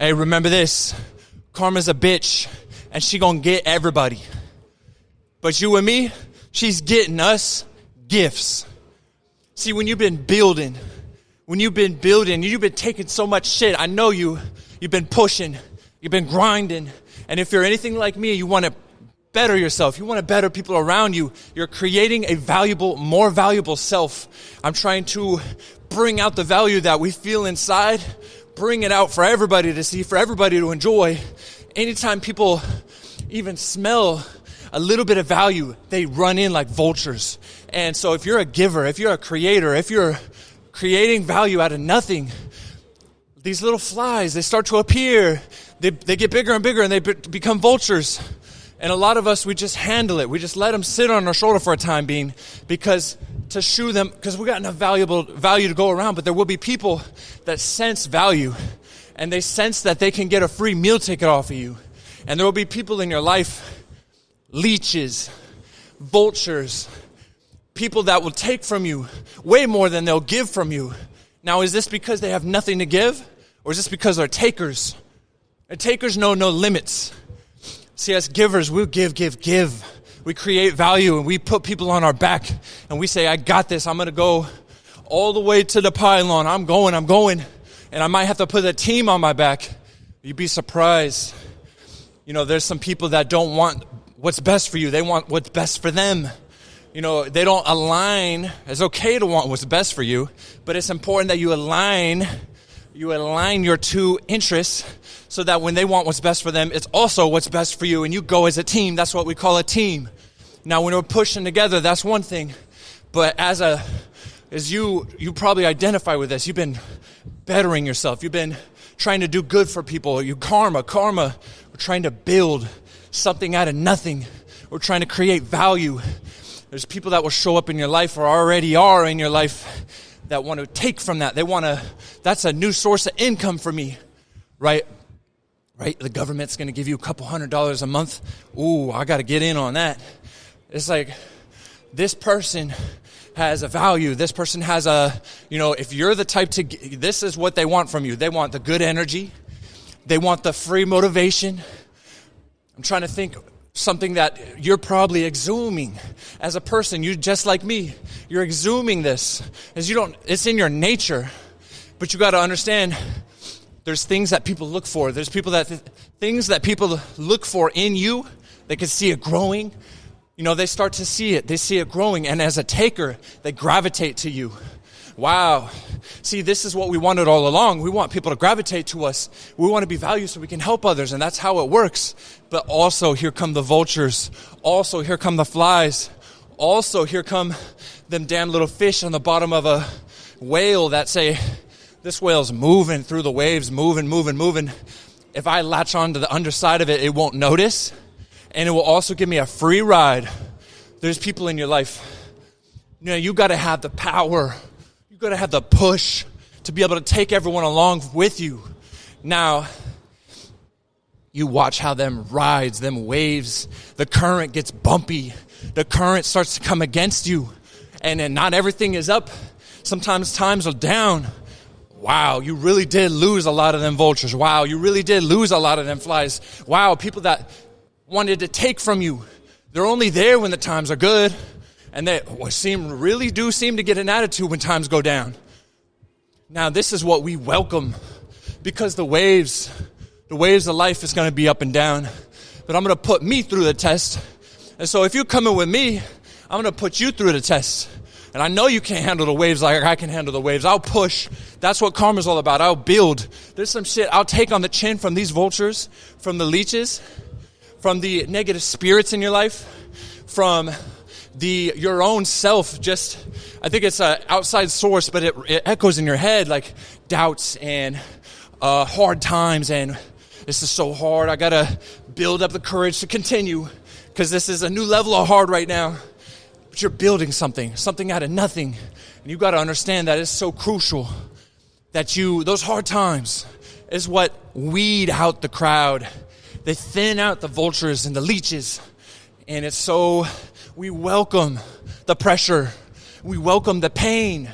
Hey, remember this. Karma's a bitch, and she gonna get everybody. But you and me, she's getting us gifts. See, when you've been building, you've been taking so much shit. I know you've been pushing, you've been grinding. And if you're anything like me, you want to better yourself. You want to better people around you. You're creating a more valuable self. I'm trying to bring out the value that we feel inside, bring it out for everybody to see, for everybody to enjoy. Anytime people even smell a little bit of value, they run in like vultures. And so if you're a giver, if you're a creator, if you're creating value out of nothing, these little flies, they start to appear. They get bigger and bigger, and they become vultures. And a lot of us, we just handle it. We just let them sit on our shoulder for a time being, because we got enough value to go around. But there will be people that sense value, and they sense that they can get a free meal ticket off of you. And there will be people in your life, leeches, vultures, people that will take from you way more than they'll give from you. Now, is this because they have nothing to give? Or is this because they're takers? And takers know no limits. See, as givers, we'll give. We create value, and we put people on our back, and we say, I got this. I'm going to go all the way to the pylon. I'm going. And I might have to put a team on my back. You'd be surprised. You know, there's some people that don't want what's best for you. They want what's best for them. You know, they don't align. It's okay to want what's best for you, but it's important that you align your two interests so that when they want what's best for them, it's also what's best for you, and you go as a team. That's what we call a team. Now, when we're pushing together, that's one thing, but as you probably identify with this. You've been bettering yourself. You've been trying to do good for people. Karma. We're trying to build something out of nothing. We're trying to create value. There's people that will show up in your life or already are in your life that want to take from that. That's a new source of income for me, right? The government's going to give you a couple $100 a month. Ooh, I got to get in on that. It's like, this person has a value. This person has if you're the type this is what they want from you. They want the good energy. They want the free motivation. I'm trying to think something that you're probably exhuming as a person. You just like me, you're exhuming this it's in your nature, but you got to understand there's things that people look for. There's things that people look for in you. They can see it growing. You know, they start to see it. They see it growing, and as a taker, they gravitate to you. Wow. See, this is what we wanted all along. We want people to gravitate to us. We want to be valued so we can help others, and that's how it works. But also, here come the vultures. Also, here come the flies. Also, here come them damn little fish on the bottom of a whale that say, this whale's moving through the waves, moving. If I latch onto the underside of it, it won't notice, and it will also give me a free ride. There's people in your life. You know, you got to have the power. You got to have the push to be able to take everyone along with you. Now, you watch how them rides, them waves, the current gets bumpy. The current starts to come against you. And then not everything is up. Sometimes times are down. Wow, you really did lose a lot of them vultures. Wow, you really did lose a lot of them flies. Wow, people that wanted to take from you. They're only there when the times are good. And they really do seem to get an attitude when times go down. Now, this is what we welcome, because the waves of life is going to be up and down. But I'm going to put me through the test. And so if you're coming with me, I'm going to put you through the test. And I know you can't handle the waves like I can handle the waves. I'll push. That's what karma's all about. I'll build. There's some shit I'll take on the chin from these vultures, from the leeches, from the negative spirits in your life, from your own self. I think it's an outside source, but it echoes in your head, like doubts and hard times, and this is so hard. I gotta build up the courage to continue, because this is a new level of hard right now. But you're building something out of nothing, and you gotta understand that it's so crucial that those hard times is what weed out the crowd. They thin out the vultures and the leeches, and we welcome the pressure. We welcome the pain,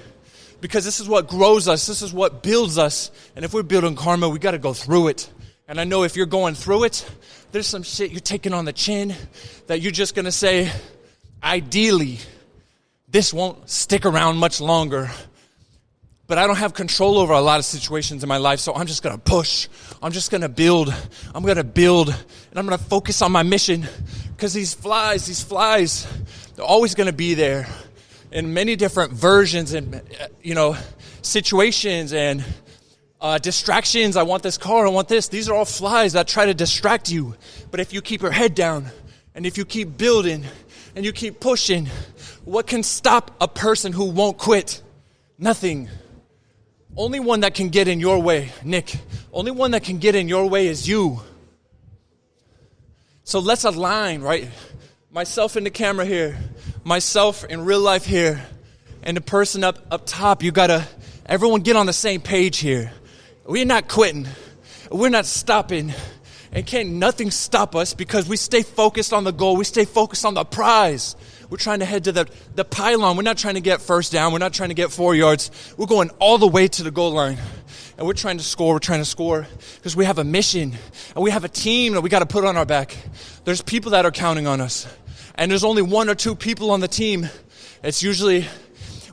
because this is what grows us. This is what builds us. And if we're building karma, we got to go through it. And I know if you're going through it, there's some shit you're taking on the chin that you're just going to say, ideally, this won't stick around much longer. But I don't have control over a lot of situations in my life, so I'm just going to push. I'm just going to build. I'm going to build, and I'm going to focus on my mission. Because these flies, they're always going to be there in many different versions and, situations and distractions. I want this car, I want this. These are all flies that try to distract you. But if you keep your head down, and if you keep building, and you keep pushing, what can stop a person who won't quit? Nothing. Only one that can get in your way, Nick. Only one that can get in your way is you. So let's align, right? Myself in the camera here, myself in real life here, and the person up top. Everyone get on the same page here. We're not quitting. We're not stopping. And can't nothing stop us because we stay focused on the goal. We stay focused on the prize. We're trying to head to the pylon. We're not trying to get first down. We're not trying to get 4 yards. We're going all the way to the goal line. And we're trying to score. We're trying to score because we have a mission. And we have a team that we got to put on our back. There's people that are counting on us. And there's only 1 or 2 people on the team. It's usually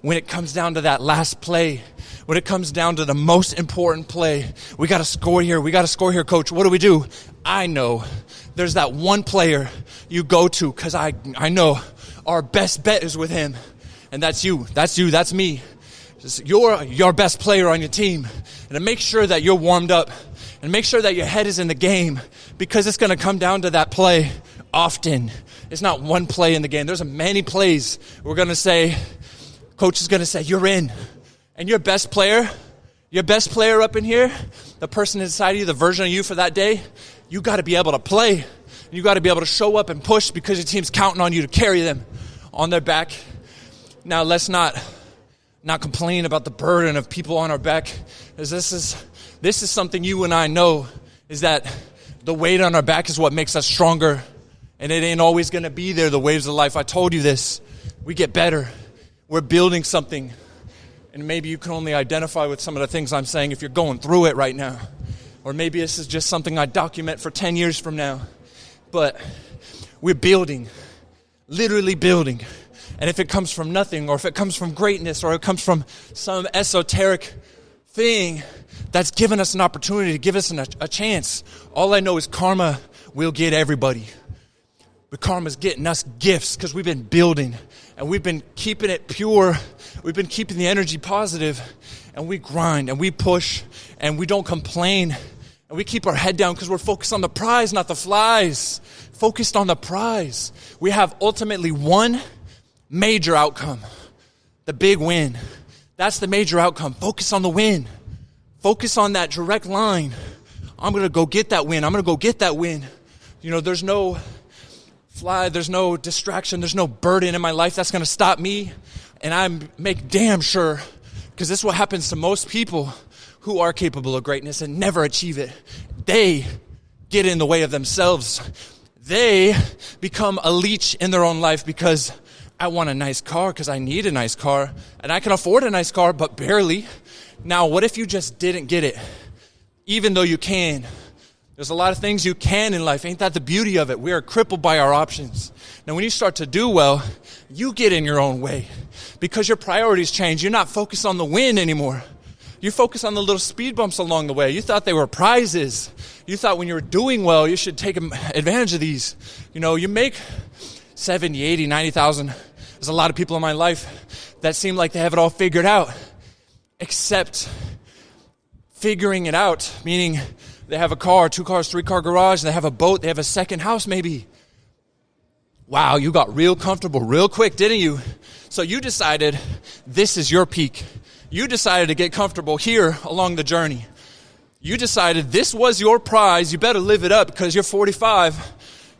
when it comes down to that last play. When it comes down to the most important play. We got to score here. We got to score here, coach. What do? I know there's that one player you go to because I know our best bet is with him. And that's you. That's you. That's me. You're your best player on your team. And to make sure that you're warmed up and make sure that your head is in the game because it's going to come down to that play often. It's not one play in the game. There's many plays. We're going to say, coach is going to say, you're in. And your best player up in here, the person inside of you, the version of you for that day, you got to be able to play. You got to be able to show up and push because your team's counting on you to carry them on their back. Now, let's not complain about the burden of people on our back. Because this is something you and I know, is that the weight on our back is what makes us stronger. And it ain't always going to be there, the waves of life. I told you this. We get better. We're building something. And maybe you can only identify with some of the things I'm saying if you're going through it right now. Or maybe this is just something I document for 10 years from now. But we're building, literally building. And if it comes from nothing, or if it comes from greatness, or it comes from some esoteric thing that's given us an opportunity to give us a chance, all I know is karma will get everybody. But karma's getting us gifts because we've been building and we've been keeping it pure. We've been keeping the energy positive, and we grind and we push and we don't complain and we keep our head down because we're focused on the prize, not the flies. Focused on the prize. We have ultimately one major outcome, the big win. That's the major outcome. Focus on the win. Focus on that direct line. I'm going to go get that win. I'm going to go get that win. You know, there's no fly, there's no distraction, there's no burden in my life that's going to stop me. And I make damn sure, because this is what happens to most people who are capable of greatness and never achieve it. They get in the way of themselves. They become a leech in their own life because I want a nice car because I need a nice car. And I can afford a nice car, but barely. Now, what if you just didn't get it? Even though you can. There's a lot of things you can in life. Ain't that the beauty of it? We are crippled by our options. Now, when you start to do well, you get in your own way because your priorities change. You're not focused on the win anymore. You focus on the little speed bumps along the way. You thought they were prizes. You thought when you were doing well, you should take advantage of these. You know, you make 70, 80, 90,000. There's a lot of people in my life that seem like they have it all figured out, except figuring it out, meaning they have a car, 2 cars, 3-car garage, they have a boat, they have a second house maybe. Wow, you got real comfortable real quick, didn't you? So you decided this is your peak. You decided to get comfortable here along the journey. You decided this was your prize. You better live it up because you're 45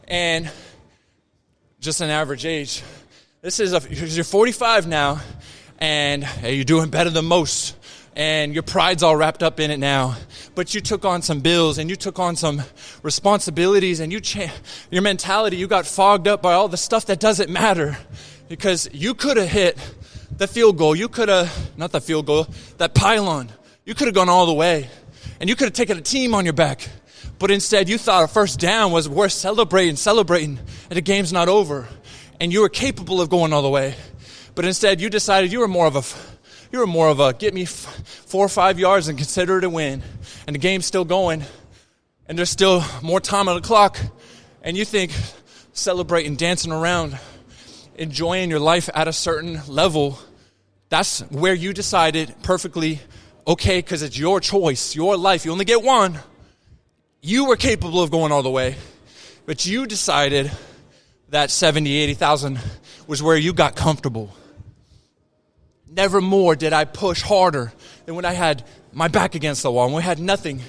and just an average age. Because you're 45 now and hey, you're doing better than most. And your pride's all wrapped up in it now. But you took on some bills and you took on some responsibilities and your mentality, you got fogged up by all the stuff that doesn't matter. Because you could have hit the field goal. You could have, not the field goal, that pylon. You could have gone all the way. And you could have taken a team on your back. But instead, you thought a first down was worth celebrating, and the game's not over. And you were capable of going all the way. But instead, you decided you were more of a get me 4 or 5 yards and consider it a win. And the game's still going. And there's still more time on the clock. And you think celebrating, dancing around, enjoying your life at a certain level, that's where you decided perfectly okay, because it's your choice, your life. You only get one. You were capable of going all the way, but you decided that 70, 80,000 was where you got comfortable. Never more did I push harder than when I had my back against the wall and we had nothing.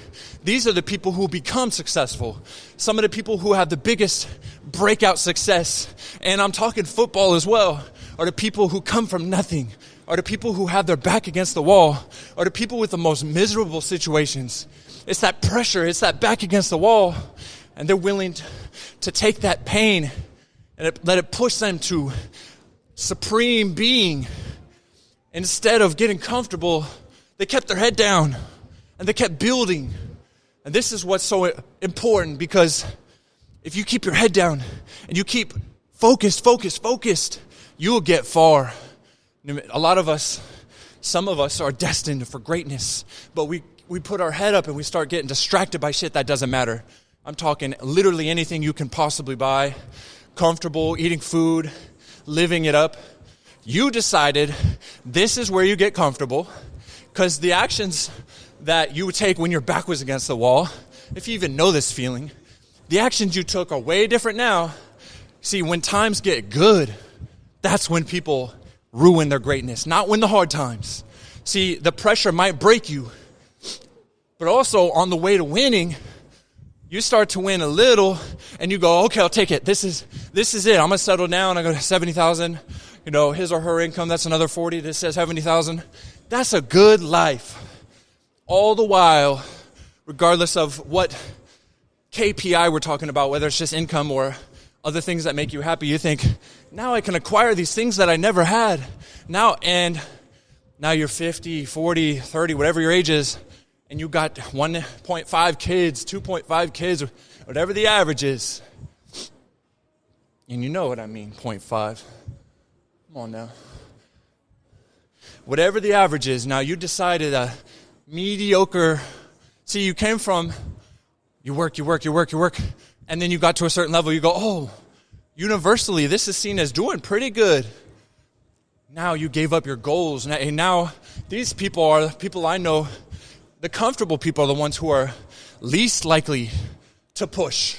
These are the people who become successful. Some of the people who have the biggest breakout success, and I'm talking football as well, are the people who come from nothing, are the people who have their back against the wall, are the people with the most miserable situations. It's that pressure, it's that back against the wall, and they're willing to take that pain and let it push them to supreme being. Instead of getting comfortable, they kept their head down and they kept building. And this is what's so important, because if you keep your head down and you keep focused, you will get far. A lot of us, some of us are destined for greatness, but we put our head up and we start getting distracted by shit that doesn't matter. I'm talking literally anything you can possibly buy, comfortable, eating food, living it up. You decided this is where you get comfortable, because the actions that you would take when your back was against the wall, if you even know this feeling, the actions you took are way different now. See, when times get good, that's when people ruin their greatness, not when the hard times. See, the pressure might break you, but also on the way to winning, you start to win a little and you go, okay, I'll take it. This is it. I'm going to settle down. I go to 70,000, his or her income. That's another 40. This says 70,000. That's a good life. All the while, regardless of what KPI we're talking about, whether it's just income or other things that make you happy, you think, now I can acquire these things that I never had. Now you're 50, 40, 30, whatever your age is, and you got 1.5 kids, 2.5 kids, whatever the average is. And you know what I mean, 0.5. Come on now. Whatever the average is, now you decided a mediocre. See, you came from, you work, and then you got to a certain level, you go, oh, universally, this is seen as doing pretty good. Now you gave up your goals, and now these people are the people I know. The comfortable people are the ones who are least likely to push.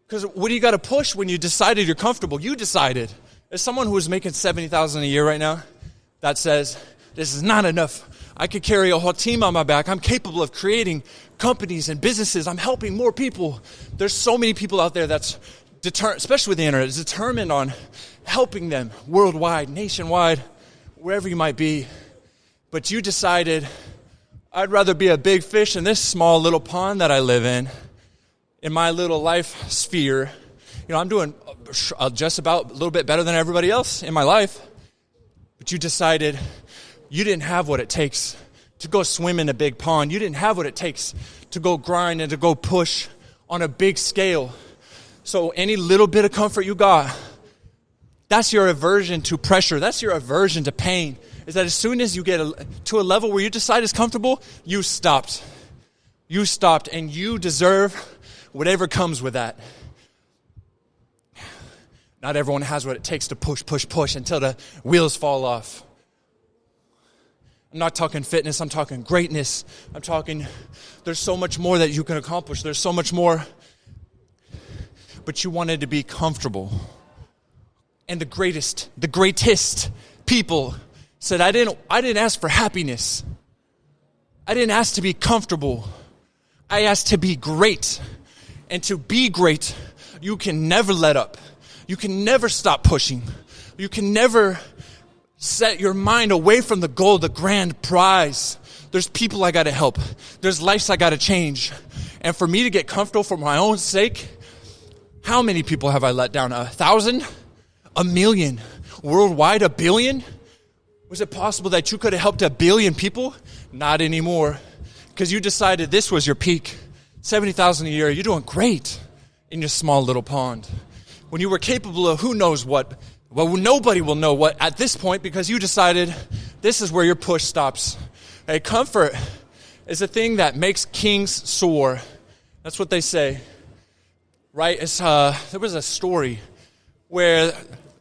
Because what do you got to push when you decided you're comfortable? You decided. As someone who is making $70,000 a year right now that says, this is not enough. I could carry a whole team on my back. I'm capable of creating companies and businesses. I'm helping more people. There's so many people out there that's especially with the internet, is determined on helping them worldwide, nationwide, wherever you might be. But you decided, I'd rather be a big fish in this small little pond that I live in my little life sphere. I'm doing just about a little bit better than everybody else in my life. But you decided you didn't have what it takes to go swim in a big pond. You didn't have what it takes to go grind and to go push on a big scale. So any little bit of comfort you got, that's your aversion to pressure. That's your aversion to pain. Is that as soon as you get to a level where you decide it's comfortable, you stopped. You stopped, and you deserve whatever comes with that. Not everyone has what it takes to push until the wheels fall off. I'm not talking fitness, I'm talking greatness. I'm talking, there's so much more that you can accomplish. There's so much more. But you wanted to be comfortable. And the greatest people said, I didn't ask for happiness. I didn't ask to be comfortable. I asked to be great. And to be great, you can never let up. You can never stop pushing. You can never set your mind away from the goal, the grand prize. There's people I got to help. There's lives I got to change. And for me to get comfortable for my own sake, how many people have I let down? 1,000? 1,000,000? Worldwide, 1 billion? Was it possible that you could have helped 1 billion people? Not anymore. Because you decided this was your peak. $70,000 a year, you're doing great in your small little pond. When you were capable of who knows what, well, nobody will know what at this point because you decided this is where your push stops. Hey, comfort is a thing that makes kings soar. That's what they say, right? There was a story where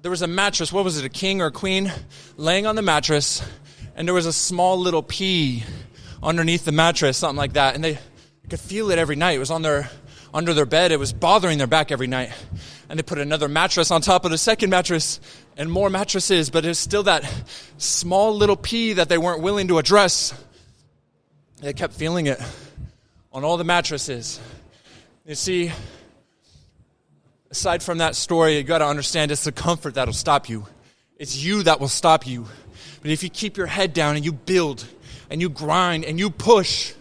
there was a mattress. What was it, a king or a queen laying on the mattress, and there was a small little pea underneath the mattress, something like that, and they could feel it every night. It was under their bed. It was bothering their back every night. And they put another mattress on top of the second mattress and more mattresses, but it's still that small little pea that they weren't willing to address. They kept feeling it on all the mattresses. You see, aside from that story, you got to understand it's the comfort that'll stop you. It's you that will stop you. But if you keep your head down and you build and you grind and you push,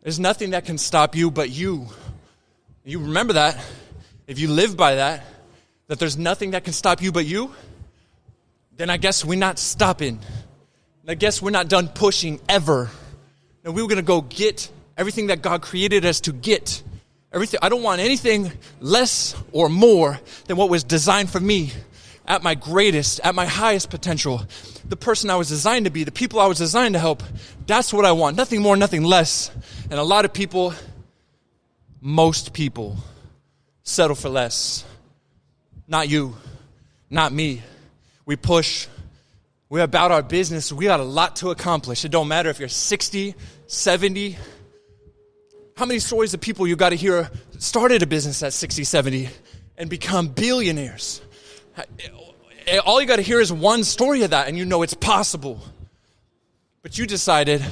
there's nothing that can stop you but you. You remember that. If you live by that there's nothing that can stop you but you, then I guess we're not stopping. I guess we're not done pushing ever. And we were going to go get everything that God created us to get. Everything. I don't want anything less or more than what was designed for me at my greatest, at my highest potential. The person I was designed to be, the people I was designed to help, that's what I want. Nothing more, nothing less. And a lot of people, most people, settle for less. Not you, not me. We push. We're about our business. We got a lot to accomplish. It don't matter if you're 60, 70. How many stories of people you got to hear started a business at 60, 70 and become billionaires? All you got to hear is one story of that and you know it's possible. But you decided,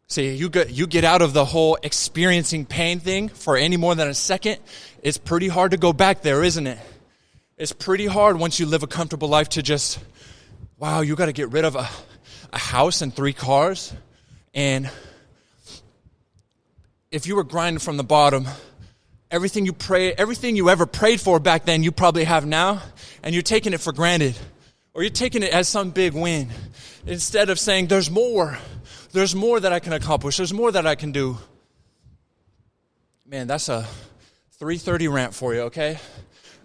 see, you get out of the whole experiencing pain thing for any more than a second. It's pretty hard to go back there, isn't it? It's pretty hard once you live a comfortable life to just, wow, you got to get rid of a house and 3 cars. And if you were grinding from the bottom, everything you ever prayed for back then, you probably have now, and you're taking it for granted. Or you're taking it as some big win. Instead of saying, there's more that I can accomplish. There's more that I can do. Man, that's a 3:30 rant for you, okay?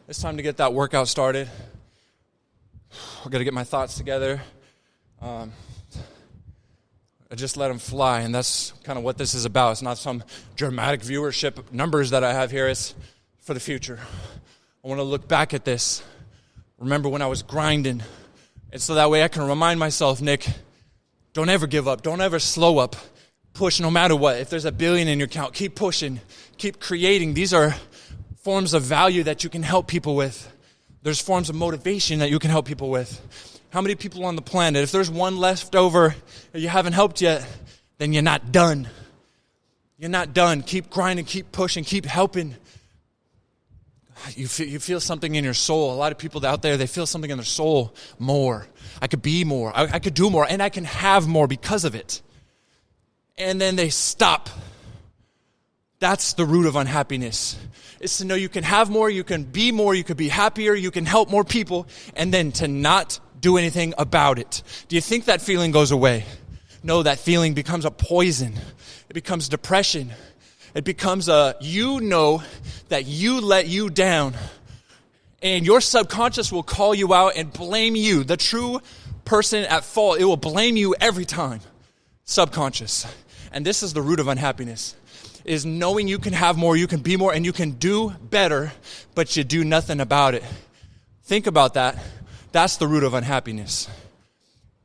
It's time to get that workout started. I've got to get my thoughts together. I just let them fly, and that's kind of what this is about. It's not some dramatic viewership numbers that I have here. It's for the future. I want to look back at this. Remember when I was grinding. And so that way I can remind myself, Nick, don't ever give up. Don't ever slow up. Push no matter what. If there's $1 billion in your account, keep pushing. Keep creating. These are forms of value that you can help people with. There's forms of motivation that you can help people with. How many people on the planet, if there's one left over that you haven't helped yet, then you're not done. You're not done. Keep grinding, keep pushing, keep helping. You feel something in your soul. A lot of people out there, they feel something in their soul. More. I could be more. I could do more. And I can have more because of it. And then they stop. That's the root of unhappiness. It's to know you can have more, you can be more, you could be happier, you can help more people, and then to not do anything about it. Do you think that feeling goes away? No, that feeling becomes a poison. It becomes depression. It becomes you know that you let you down. And your subconscious will call you out and blame you. The true person at fault, it will blame you every time. Subconscious. And this is the root of unhappiness. Is knowing you can have more, you can be more, and you can do better, but you do nothing about it. Think about that. That's the root of unhappiness.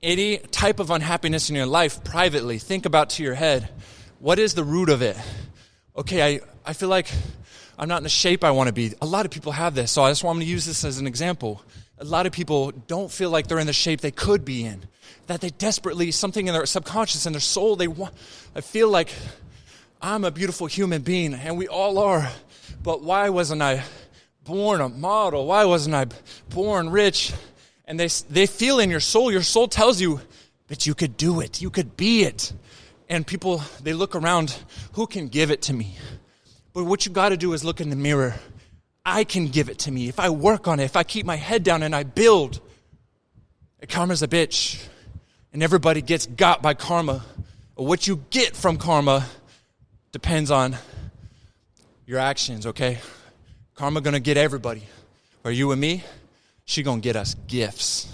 Any type of unhappiness in your life, privately, think about to your head. What is the root of it? Okay, I feel like I'm not in the shape I want to be. A lot of people have this, so I just want to use this as an example. A lot of people don't feel like they're in the shape they could be in. That they desperately, something in their subconscious, in their soul, I feel like I'm a beautiful human being, and we all are. But why wasn't I born a model? Why wasn't I born rich? And they feel in your soul tells you that you could do it. You could be it. And people, they look around, who can give it to me? But what you got to do is look in the mirror. I can give it to me. If I work on it, if I keep my head down and I build. Karma's a bitch. And everybody gets got by karma. What you get from karma depends on your actions, okay? Karma gonna get everybody. Where you and me, she gonna get us gifts.